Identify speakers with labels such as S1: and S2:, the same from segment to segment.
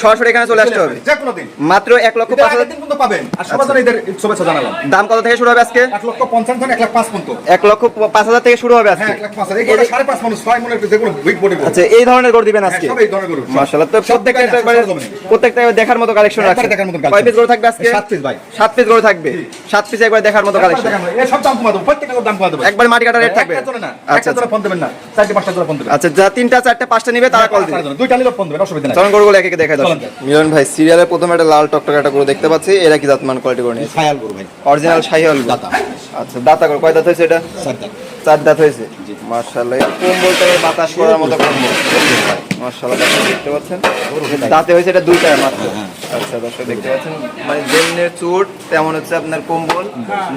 S1: সরাসরি এখানে চলে আসতে হবে মাত্র 1,05,000
S2: পাবেন। আর সবার জন্য এদের শুভেচ্ছা জানালাম।
S1: দাম কত থেকে শুরু হবে আজকে?
S2: 1,50,000 থেকে 1,05,000 পর্যন্ত।
S1: 1,05,000 থেকে শুরু হবে আজকে।
S2: 1,05,000 এই গরু 5.5 মণ 6 মণের যেগুলো বিগ বডি গরু।
S1: আচ্ছা এই ধরনের গরু দিবেন আজকে?
S2: সব এই ধরনের গরু।
S1: মাশাআল্লাহ। তো প্রত্যেকটা দেখার মতো কালেকশন রাখছেন। কয় পিস গরু থাকবে আজকে?
S2: 7 পিস ভাই।
S1: 7 পিস গরু থাকবে। 7 পিস একবার দেখার মতো কালেকশন।
S2: এই সব দাম কমা দেব। প্রত্যেকটা দাম কমা দেব।
S1: একবার মাটি কাটা রেট থাকবে।
S2: আচ্ছা একটা ফোন দেবেন না। 4টা 5টা জোড়া ফোন দেবেন।
S1: আচ্ছা যা 3টা 4টা 5টা নিবে তারা কল দিবে।
S2: দুইটা নিলে ফোন দেবেন, অসুবিধা নাই।
S1: চলুন গরুগুলো এক এক দেখাই দাও। মিলন ভাই সিরিয়ালে প্রথমে একটা লাল টকটকে একটা গরু দেখতে পাচ্ছি। এরা কি জাতমান কোয়ালিটি গরু নিয়ে?
S2: শায়াল গরু ভাই।
S1: অরিজিনাল শাহিওয়াল দাতা। আচ্ছা দাতা গরু কয় দাঁত হয়েছে এটা?
S2: 4 দাঁত।
S1: 4 দাঁত হয়েছে। মাশাআল্লাহ। কম্বলটা বাতাস করার মতো কম্বল। মাশাআল্লাহ দেখতে পাচ্ছেন। দাঁতে হয়েছে এটা দুইটা মাত্র। আচ্ছা দর্শক দেখতে পাচ্ছেন মানে যেমনে চুট তেমন হচ্ছে আপনার কম্বল,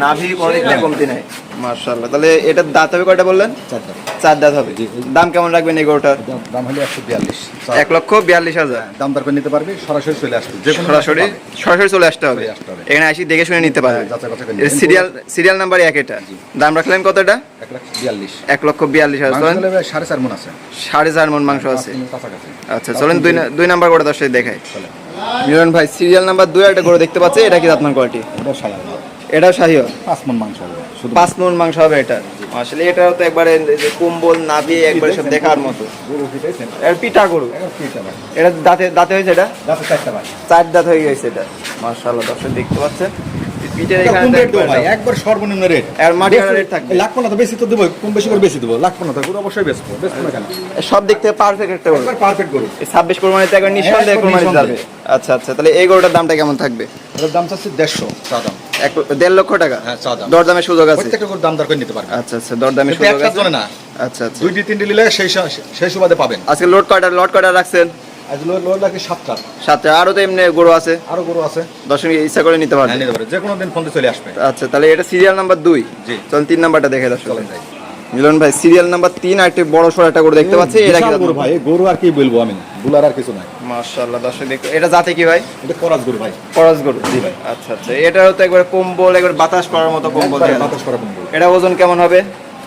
S1: নাভি কোনো দিক থেকে কমতি নাই। মাশাআল্লাহ। তাহলে এটা দাঁত হবে কয়টা বললেন? 4 দাঁত। 4 দাঁত হবে। দাম কেমন রাখবেন এই গরুটার?
S2: দাম হলো 142।
S1: 1,42,000
S2: দাম দর করে নিতে পারবে, সরাসরি চলে আসবে। যে কোনো
S1: সরাসরি চলে আসতে হবে। এখানে আসি দেখে শুনে নিতে পারবে। সিরিয়াল নাম্বার 1 এটা। দাম রাখলেন কত এটা?
S2: 1,42,000।
S1: 1,42,000।
S2: 4.5 মণ আছে।
S1: 4.5 মণ মাংস আছে। আচ্ছা চলেন দুই নাম্বার গরু দর্শক দেখাই। মিলন ভাই সিরিয়াল নাম্বার 2 একটা গরু দেখতে পাচ্ছি। এটা কি জাতমান কোয়ালিটি?
S2: এটা শায়াল।
S1: এটাও শাহিওয়াল।
S2: 5 মণ মাংস হবে। শুধু
S1: 5 মণ মাংস হবে এটা। আসলে এটাও তো একবারে কম্বল নাভি একবারে সব দেখার মতো
S2: গরু ফিটাইছেন।
S1: এর পিটা গরু। এটা দাঁতে হয়েছে এটা?
S2: দাঁতে 4টা ভাই।
S1: 4 দাঁত হয়ে গেছে এটা। মাশাআল্লাহ দর্শক দেখতে পাচ্ছেন পিটের এখানে
S2: ভাই একবার সর্বনিম্ন রেট।
S1: আর মাটি কাটা রেট থাকবে।
S2: লাখ না তো বেশি তো দেব, কম বেশি করে বেশি দেব। লাখ না তো গরু অবশ্যই বেচবো না কেন?
S1: সব দিক থেকে পারফেক্ট একটা গরু।
S2: একবার পারফেক্ট গরু।
S1: এই 26 কোরবানিতে একবার নিঃসন্দেহে কোরবানি যাবে। আচ্ছা আচ্ছা তাহলে এই গরুটার দামটা কেমন থাকবে?
S2: এর দাম চাচ্ছে 150 চা দাম।
S1: 1.5 লক্ষ টাকা।
S2: হ্যাঁ চা দাম।
S1: দরদামের সুযোগ আছে।
S2: প্রত্যেকটা গরুর দাম দর করে নিতে পারবেন।
S1: আচ্ছা আচ্ছা দরদামের সুযোগ আছে।
S2: একটা জনে না।
S1: আচ্ছা আচ্ছা
S2: 2টি 3টি নিলে সেই সুবাদে পাবেন।
S1: আজকে লট কয়টা রাখছেন?
S2: আজ লোড লাগে 7টা।
S1: 7টা। আরো তো এমনি গরু আছে?
S2: আরো গরু আছে।
S1: দর্শক ইচ্ছা করে নিতে পারবে।
S2: নিতে পারে, যে কোনো দিন ফোন দিয়ে চলে আসবে।
S1: আচ্ছা তাহলে এটা সিরিয়াল নাম্বার 2।
S2: জি
S1: চলুন 3 নাম্বারটা দেখে দর্শক।
S2: চলেন যাই।
S1: মিলন ভাই সিরিয়াল নাম্বার 3 আর একটা বড় সর একটা গরু দেখতে পাচ্ছি। এটা কি
S2: গরু ভাই? গরু আর কি বলবো আমি, বুলার আর কিছু নাই।
S1: মাশাআল্লাহ দর্শক দেখতে এটা জাতে কি ভাই?
S2: এটা করাস গরু ভাই।
S1: করাস গরু।
S2: জি ভাই।
S1: আচ্ছা আচ্ছা এটাও তো একবার কম্বল একবার বাতাস করার মতো কম্বল দেয়া।
S2: বাতাস করা কম্বল।
S1: এটা ওজন কেমন হবে?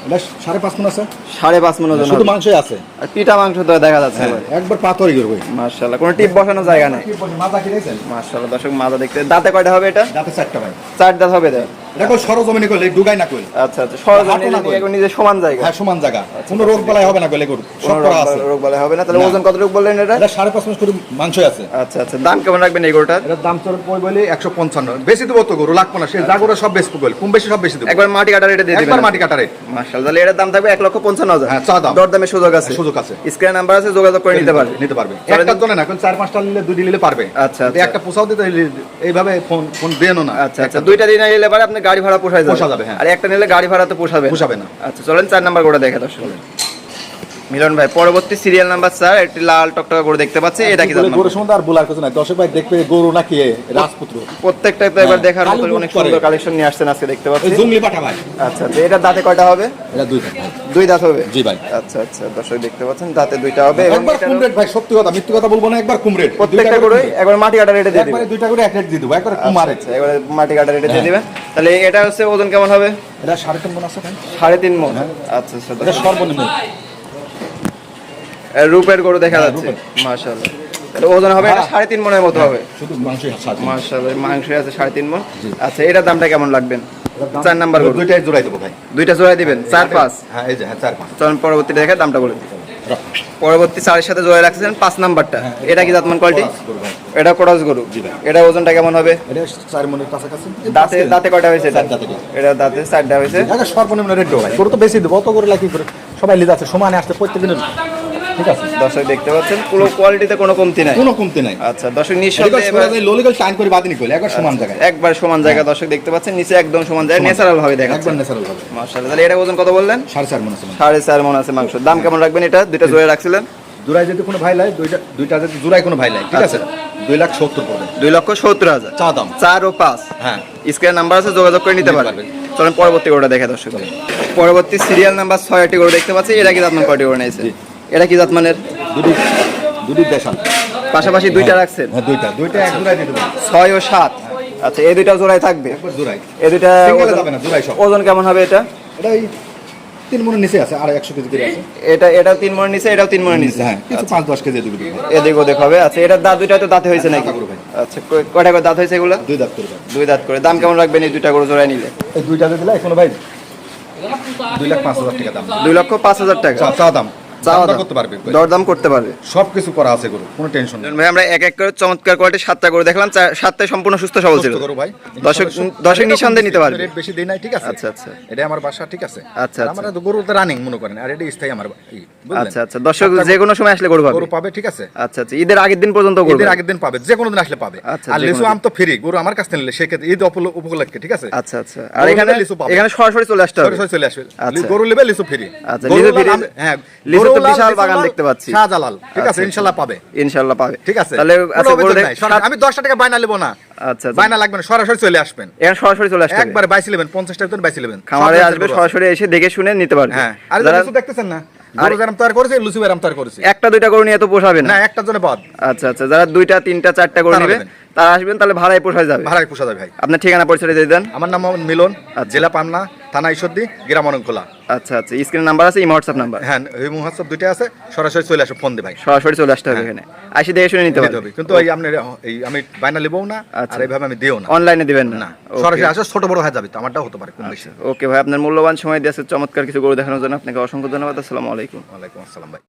S2: এটা 5.5 মণ আছে।
S1: 5.5 মণ ওজন।
S2: শুধু মাংসই আছে।
S1: আর পিটা মাংস তো দেখা যাচ্ছে।
S2: একবার পাতরি গরু ভাই।
S1: মাশাআল্লাহ কোনো টিপ বসানোর জায়গা নাই।
S2: মাজা কিনেছেন?
S1: মাশাআল্লাহ দর্শক মাজা দেখতে। দাঁতে কয়টা হবে এটা?
S2: দাঁতে 4টা ভাই।
S1: 4 দাঁত হবে এটা।
S2: এটা কই সরজমিনে কইলে ডুগাই না কইল।
S1: আচ্ছা আচ্ছা সরজমিনে একবার নিজে সমান জায়গা।
S2: হ্যাঁ সমান জায়গা। কোনো রোগ বালাই হবে না কইলে গরু। সব করা আছে।
S1: রোগ বালাই হবে না। তাহলে ওজন কতটুকু বললেন এটা?
S2: এটা 5.5 মণ করে মাংসই আছে।
S1: আচ্ছা আচ্ছা দাম কেমন রাখবেন এই গরুটার?
S2: এটার দাম তোর কই বলি 155। বেশি দেব তো গরু লাগবে না। সে যা গরু সব বেশি কইল, কম বেশি সব বেশি দেব।
S1: একবার মাটি কাটা রেটে দিয়ে দিবেন।
S2: একবার মাটি কাটা রেট।
S1: মাশাআল্লাহ তাহলে এটার দাম থাকবে 1,55,000।
S2: হ্যাঁ চা দাম।
S1: দরদামের সুযোগ আছে।
S2: সুযোগ আছে।
S1: স্ক্রিন নাম্বার আছে যোগাযোগ করে নিতে পারবে।
S2: একটার জন্য না, কোন 4-5টা নিলে 2টি নিলে পারবে।
S1: আচ্ছা আচ্ছা
S2: একটা পোষাও দিতে এইভাবে ফোন দেনো না।
S1: আচ্ছা আচ্ছা দুইটা দিন নিলে পরে আপনি গাড়ি ভাড়া পোষায় যাবে।
S2: হ্যাঁ।
S1: আর একটা নিলে গাড়ি ভাড়া তো পোষাবে না। আচ্ছা চলেন 4 নাম্বার গরুটা দেখে দর্শক। মিলন ভাই পরবর্তী সিরিয়াল নাম্বার 4 একটি লাল টকটকা গরু দেখতে পাচ্ছি। এটা কি জাতমান?
S2: গরুর সম্বন্ধে আর বলার কিছু নাই। দর্শক ভাই দেখবে গরু নাকি রাজপুত্র।
S1: প্রত্যেকটা তো একবার দেখার মতো অনেক সুন্দর কালেকশন নিয়ে আসছেন আজকে দেখতে পাচ্ছি।
S2: জঙ্গলি পাঠা ভাই।
S1: আচ্ছা আচ্ছা এটা দাঁতে কয়টা হবে?
S2: এটা 2 দাঁত ভাই।
S1: 2 দাঁত হবে।
S2: জি ভাই।
S1: আচ্ছা আচ্ছা দর্শক দেখতে পাচ্ছেন দাঁতে 2টা হবে এবং
S2: একবার কুমরেট ভাই, সত্যি কথা মিথ্যা কথা বলবো না। একবার কুমরেট।
S1: প্রত্যেকটা গরু একবার মাটি কাটা রেটে দিয়ে দিবেন।
S2: একবারে 2টা করে এক রেট দিয়ে দেব। একবার কুমারে।
S1: আচ্ছা একবার মাটি কাটা রেটে দিয়ে দিবেন। তাহলে এটা হচ্ছে ওজন কেমন হবে?
S2: এটা 3.5 মণ আছে ভাই।
S1: 3.5 মণ। আচ্ছা আচ্ছা
S2: এটা সর্বনিম্ন।
S1: রূপের গরু দেখা যাচ্ছে। মাশাআল্লাহ তাহলে ওজন হবে এটা 3.5 মণের মতো হবে।
S2: শুধু মাংসই আছে।
S1: মাশাআল্লাহ মাংস আছে 3.5 মণ। আচ্ছা এটার দামটা কেমন লাগবেন? 4 নাম্বার গরু।
S2: দুইটাই জোড়াই দেব ভাই।
S1: দুইটা জোড়া দিবেন 4-5।
S2: হ্যাঁ এই যে 4-5।
S1: চলুন পরবর্তী দেখে দামটা বলে দিই। পরবর্তী 4 সাথে জোড়া রাখছেন 5 নাম্বারটা। এটা কি জাতমান কোয়ালিটি? এটা ক্রস গরু। এটা ওজনটা কেমন হবে?
S2: এটা 4 মণের কাছাকাছি।
S1: দাঁতে কয়টা হয়েছে এটা? এটা দাঁতে 4টা হয়েছে।
S2: এটা সর্বনিম্ন রেট দেব ভাই। গরু তো বেশি দেব। অত করে লাগি করে সবাই লিজ আছে সমানে আসতে প্রত্যেকদিন। ঠিক আছে
S1: দর্শক দেখতে পাচ্ছেন পুরো কোয়ালিটিতে কোনো কমতি নাই।
S2: কোনো কমতি নাই।
S1: আচ্ছা দর্শক নিঃসন্দেহে
S2: এবার ললিগল টাইম করে বাদিনি কইলে একবার সমান জায়গায়।
S1: একবার সমান জায়গা দর্শক দেখতে পাচ্ছেন নিচে একদম সমান জায়গা ন্যাচারাল ভাবে দেখাচ্ছে।
S2: একবার ন্যাচারাল ভাবে।
S1: মাশাআল্লাহ তাহলে এটা ওজন কত বললেন?
S2: 4.5 মণ আছে।
S1: 4.5 মণ আছে মাংস। দাম কেমন রাখবেন এটা? দুইটা জোড়া রাখছিলেন।
S2: জোড়ায় যদি কোনো ভাই লাই দুইটা যদি জোড়ায় কোনো ভাই লাই ঠিক আছে 2,70,000 পড়বে।
S1: 2,70,000
S2: চা দাম।
S1: 4 ও 5।
S2: হ্যাঁ
S1: স্ক্রিন নাম্বার আছে যোগাযোগ করে নিতে পারবেন। চলেন পরবর্তী গরুটা দেখে দর্শক। পরবর্তী সিরিয়াল নাম্বার 6 একটি গরু দেখতে পাচ্ছি। এটা কি জাতমান কোয়ালিটি গরু নিয়েছে? এটা কি জাতমানের?
S2: দুটি দেশাল।
S1: পাশাপাশি দুইটা রাখছেন?
S2: হ্যাঁ দুইটা এক জোড়ায় দিয়ে দেব।
S1: 6 ও 7। আচ্ছা এই দুইটা জোড়ায় থাকবে?
S2: একবার জোড়ায়।
S1: এই দুইটা
S2: সিঙ্গেলে যাবে না, জোড়ায় সব।
S1: ওজন কেমন হবে এটা?
S2: এটা 3 মনের নিচে আছে, আর 100 কেজি করে আছে।
S1: এটাও 3 মণ নিচে, এটাও 3 মণ নিচে।
S2: হ্যাঁ, কিছু 5-10 কেজি এদিক ওদিক হয়।
S1: এদিক ওদিক হবে। আচ্ছা, এটা দাঁত দুইটা তো দাঁতে হয়েছে নাকি?
S2: গরু ভাই।
S1: আচ্ছা, কয়টা করে দাঁত হয়েছে এগুলো?
S2: 2 দাঁত করে ভাই।
S1: 2 দাঁত করে। দাম কেমন রাখবেন এই দুইটা গরু জোড়ায় নিলে?
S2: এই দুইটা দিলে এখনো ভাই 2,05,000 টাকা দাম।
S1: 2,05,000 টাকা
S2: চা দাম।
S1: চাওয়া
S2: দাম
S1: দাম।
S2: করতে পারবে।
S1: দরদাম করতে পারবে।
S2: সবকিছু করা আছে গরু, কোনো টেনশন নেই।
S1: ভাই আমরা এক এক করে চমৎকার কোয়ালিটির 7টা গরু দেখলাম, 7টাই সম্পূর্ণ সুস্থ সবল ছিল।
S2: সুস্থ গরু ভাই।
S1: দর্শক নিঃসন্দেহে নিতে পারবে।
S2: রেট বেশি দেই নাই, ঠিক আছে?
S1: আচ্ছা, আচ্ছা।
S2: এটা আমার বাসা, ঠিক আছে?
S1: আচ্ছা,
S2: আর আমার তো গরু তো রানিং মনে করেন, আর এটা স্থায়ী আমার বুঝলেন?
S1: আচ্ছা, আচ্ছা। দর্শক যে কোনো সময় আসলে গরু পাবে।
S2: গরু পাবে, ঠিক আছে?
S1: আচ্ছা, আচ্ছা। ঈদের আগের দিন পর্যন্ত গরু
S2: ঈদের
S1: পাবে।
S2: আগের দিন পাবে, যে কোনো দিন আসলে পাবে।
S1: আচ্ছা,
S2: আর
S1: যে
S2: লিচু
S1: কোনো
S2: আম তো ফ্রি, গরু আমার কাছ থেকে নিলে সেক্ষেত্রে ঈদ উপলক্ষে, ঠিক আছে?
S1: আচ্ছা, আচ্ছা। আর এখানে
S2: লিচু পাবে।
S1: এখানে সরাসরি চলে আসতে হবে।
S2: সরাসরি চলে আসবে।
S1: আচ্ছা।
S2: গরু নেবে লিচু ফ্রি।
S1: আচ্ছা, লিচু free।
S2: হ্যাঁ,
S1: লিচুর তো
S2: গরু লাল,
S1: বিশাল
S2: লিচু
S1: বাগান
S2: লাল,
S1: দেখতে পাচ্ছি।
S2: শাহজালাল, ঠিক আছে?
S1: আচ্ছা,
S2: ইনশাআল্লাহ পাবে।
S1: ইনশাআল্লাহ পাবে।
S2: ঠিক আছে?
S1: তাহলে
S2: কোনো
S1: আচ্ছা গরু
S2: অভিযোগ
S1: দেখ
S2: নাই। আমি 10 টাকা বাইনা নেব না।
S1: আচ্ছা, আচ্ছা।
S2: বাইনা লাগবে না, সরাসরি চলে আসবেন।
S1: এখানে সরাসরি চলে আসতে হবে।
S2: একবার বাইসি নেবেন, 50 টাকার জন্য বাইসি নেবেন।
S1: খামারে আসবে, সরাসরি এসে দেখে শুনে নিতে পারবে।
S2: হ্যাঁ, আর
S1: যারা
S2: লিচু দেখতেছেন না, গরু যেরকম তৈরি করেছে, লিচু এরকম তৈরি করেছে।
S1: একটা দুইটা গরু নিয়ে তো পোষাবে না।
S2: না, একটার জন্য বাদ।
S1: আচ্ছা, আচ্ছা। যারা 2টা 3টা 4টা গরু
S2: তারা
S1: নেবে
S2: নেবেন।
S1: তারা আসবেন, তাহলে ভাড়ায় পোষায় যাবে।
S2: ভাড়ায় পোষা যাবে ভাই।
S1: আপনার ঠিকানা পরিচয় দিয়ে দেন।
S2: আমার নাম মোহাম্মদ মিলন,
S1: আচ্ছা।
S2: জেলা পাবনা, থানা ঈশ্বরদী, গ্রাম অরণখোলা।
S1: আচ্ছা, আচ্ছা। স্ক্রিনে নাম্বার আছে, ইমো হোয়াটসঅ্যাপ নাম্বার।
S2: হ্যাঁ, এই হোয়াটসঅ্যাপ দুইটা আছে, সরাসরি চলে আসো, ফোন দে ভাই।
S1: সরাসরি চলে আসতে হবে এখানে। আসি দেখে শুনে নিতে
S2: দিতে
S1: হবে।
S2: হবে। কিন্তু এই আপনি এই আমি বাইনা নেবও না,
S1: আচ্ছা।
S2: আর এইভাবে আমি দিও না।
S1: অনলাইনে দিবেন না।
S2: না, সরাসরি আসো, ছোট বড় হয়ে যাবে তো, আমারটাও হতে পারে কম বেশি।
S1: ওকে ভাই, আপনার মূল্যবান সময় দিয়েছে চমৎকার কিছু গরু দেখানোর জন্য আপনাকে অসংখ্য ধন্যবাদ। আসসালামু আলাইকুম।
S2: ওয়ালাইকুম আসসালাম ভাই।